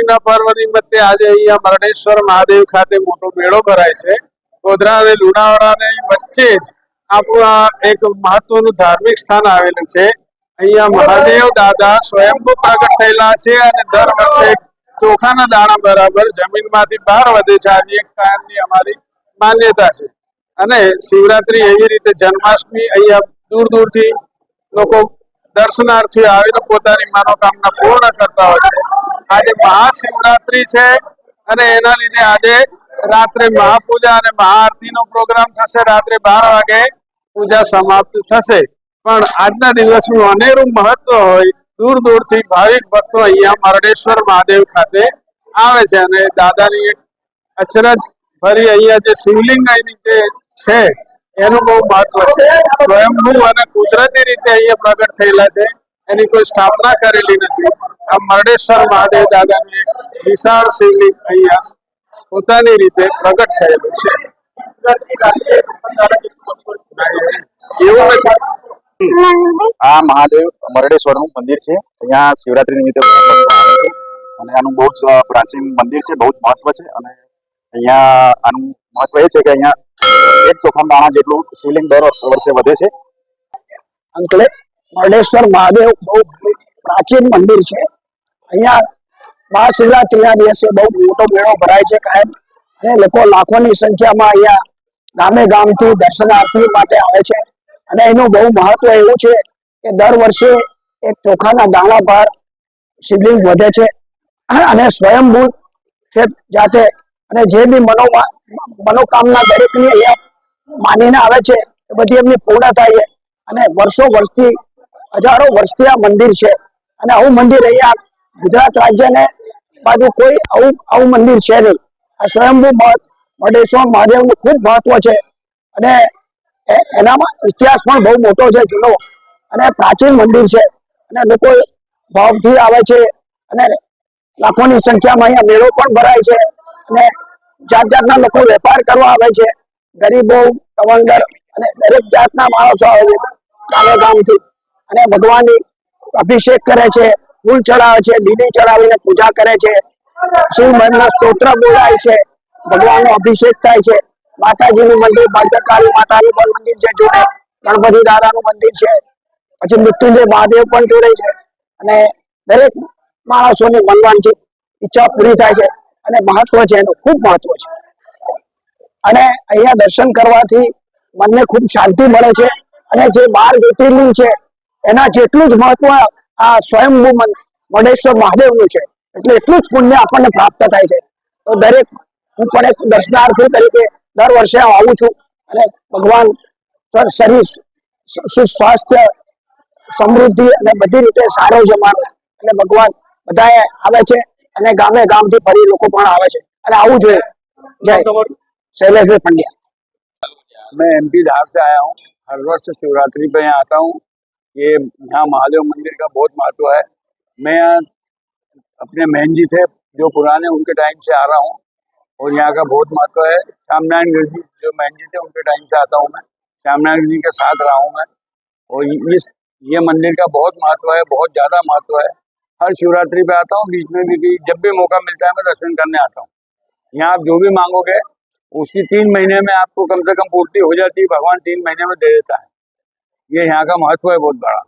શિવરાત્રીના પર્વ નિમિત્તે આજે અહીંયા મરણેશ્વર મહાદેવ ખાતે મોટો મેળો ભરાય છે. ગોધરા અને લુણાવાડાની વચ્ચે જ આપણું આ એક મહત્વનું ધાર્મિક સ્થાન આવેલું છે. અહીંયા મહાદેવ દાદા સ્વયંભૂ પ્રગટ થયેલા છે અને દર વર્ષે ચોખાના દાણા બરાબર જમીનમાંથી બહાર વધે છે. આજે એક કાયમની અમારી માન્યતા છે. અને શિવરાત્રી એવી રીતે જન્માષ્ટમી અહીંયા દૂર દૂરથી લોકો દર્શનાર્થીઓ આવીને પોતાની મનોકામના પૂર્ણ કરતા હોય છે. આજે મહાશિવરાત્રી છે અને એના લીધે આજે રાત્રે મહાપૂજા અને મહાઆરતીનો પ્રોગ્રામ થશે. રાત્રે 12 વાગે પૂજા સમાપ્ત થશે. પણ આજના દિવસનું અનેરું મહત્વ હોય, દૂર દૂરથી ભાવિક ભક્તો અહીંયા મરણેશ્વર મહાદેવ ખાતે આવે છે અને દાદાની એક અચરજ ફરી અહીંયા જે શિવલિંગ અહીંની જે છે એનું બહુ મહત્વ છે. સ્વયંભૂ અને કુદરતી રીતે અહીંયા પ્રગટ થયેલા છે. એની કોઈ સ્થાપના કરેલી નથી. આ મરણેશ્વર મહાદેવ દાદાની વિશાળ શિવલિંગ અહીંયા પોતાની રીતે પ્રગટ થયેલું છે. એવું નથી. આ મહાદેવ મરણેશ્વરનું મંદિર છે. અહીંયા શિવરાત્રી નિમિત્તે ભક્તો આવે છે અને આનું બહુ જ પ્રાચીન મંદિર છે, બહુ જ મહત્વ છે. અને અહીંયા આનું મહત્વ એ છે કે અહીંયા એક ચોખાના દાણા જેટલું શિવલિંગ દર વર્ષે વધે છે. અંકલે મરણેશ્વર મહાદેવ બહુ પ્રાચીન મંદિર છે. અહીંયા મહાશિવરાત્રીના દિવસે બહુ મોટો મેળો ભરાય છે કાયમ, અને લોકો લાખોની સંખ્યામાં અહીંયા ગામે ગામથી દર્શનાર્થી માટે આવે છે. અને એનું બહુ મહત્વ એવું છે કે દર વર્ષે એક ચોખાના દાણા પર શિવલિંગ વધે છે અને સ્વયંભૂ છે જાતે, અને જે બી મનોકામના દરેકની અહીંયા માનીને આવે છે એ બધી એમની પૂર્ણ થાય છે. અને વર્ષો વર્ષથી, હજારો વર્ષથી આ મંદિર છે. અને આવું મંદિર અહીંયા ગુજરાત રાજ્યને બાજુ કોઈ આવું મંદિર છે નહીં. આ સ્વયંભૂ મરણેશ્વર મહાદેવનું ખૂબ મહત્વ છે. અને એનામાં ઇતિહાસ પણ બહુ મોટો છે, જૂનો અને પ્રાચીન મંદિર છે. અને લોકો ભાવથી આવે છે અને લાખોની સંખ્યામાં અહીંયા મેળો પણ ભરાય છે. અને જાત જાતના લોકો વેપાર કરવા આવે છે, ગરીબો, કવંદર અને દરેક જાતના માણસો આવે છે ગામે ગામથી. અને ભગવાનની અભિષેક કરે છે, ફૂલ ચડાવે છે, લીલી ચડાવીને પૂજા કરે છે, શિવ મહિમા સ્તોત્ર બોલાય છે, ભગવાનનો અભિષેક થાય છે. માતાજીનું મંદિર, ભદ્રકાળી માતાનું પણ મંદિર છે જોડે, ગણપતિ દાદાનું મંદિર છે, પછી મૃત્યુંજય મહાદેવ પણ જોડે છે. અને દરેક માણસોની મનવાંછિત ઈચ્છા પૂરી થાય છે. અને મહત્વ છે એનું, ખૂબ મહત્વ છે. અને અહીંયા દર્શન કરવાથી મનને ખૂબ શાંતિ મળે છે. અને જે 12 જ્યોતિર્લિંગ છે એના જેટલું જ મહત્વ આ સ્વયંભૂ મરણેશ્વર મહાદેવનું છે. એટલે એટલું જ પુણ્ય આપણને પ્રાપ્ત થાય છે. તો દરેક, હું પણ એક દર્શનાર્થી તરીકે દર વર્ષે આવું છું. અને ભગવાન શરીર સુસ્વાસ્થ્ય, સમૃદ્ધિ અને બધી રીતે સારો છે મારો. એટલે ભગવાન બધાએ આવે છે અને ગામે ગામથી ફરી લોકો પણ આવે છે અને આવું જોઈએ. જય शैलेश भाई पंड्या। मैं MP धार से आया हूँ। हर वर्ष शिवरात्रि पे यहाँ आता हूँ। ये यहाँ महादेव मंदिर का बहुत महत्व है। मैं यहाँ अपने महन जी थे जो पुराने, उनके टाइम से आ रहा हूँ और यहाँ का बहुत महत्व है। श्यामनारायण गिरी जी जो महन जी थे उनके टाइम से आता हूँ मैं। श्यामनारायण जी के साथ रहा हूँ मैं। और ये मंदिर का बहुत महत्व है, बहुत ज़्यादा महत्व है। हर शिवरात्रि पे आता हूँ, बीच में भी जब भी मौका मिलता है मैं दर्शन करने आता हूँ। यहाँ आप जो भी मांगोगे उसकी 3 महीने में आपको कम से कम पूर्ति हो जाती है। भगवान 3 महीने में दे देता है। ये यहाँ का महत्व है बहुत बड़ा।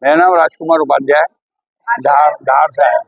मेरा नाम राजकुमार उपाध्याय, धार से आया।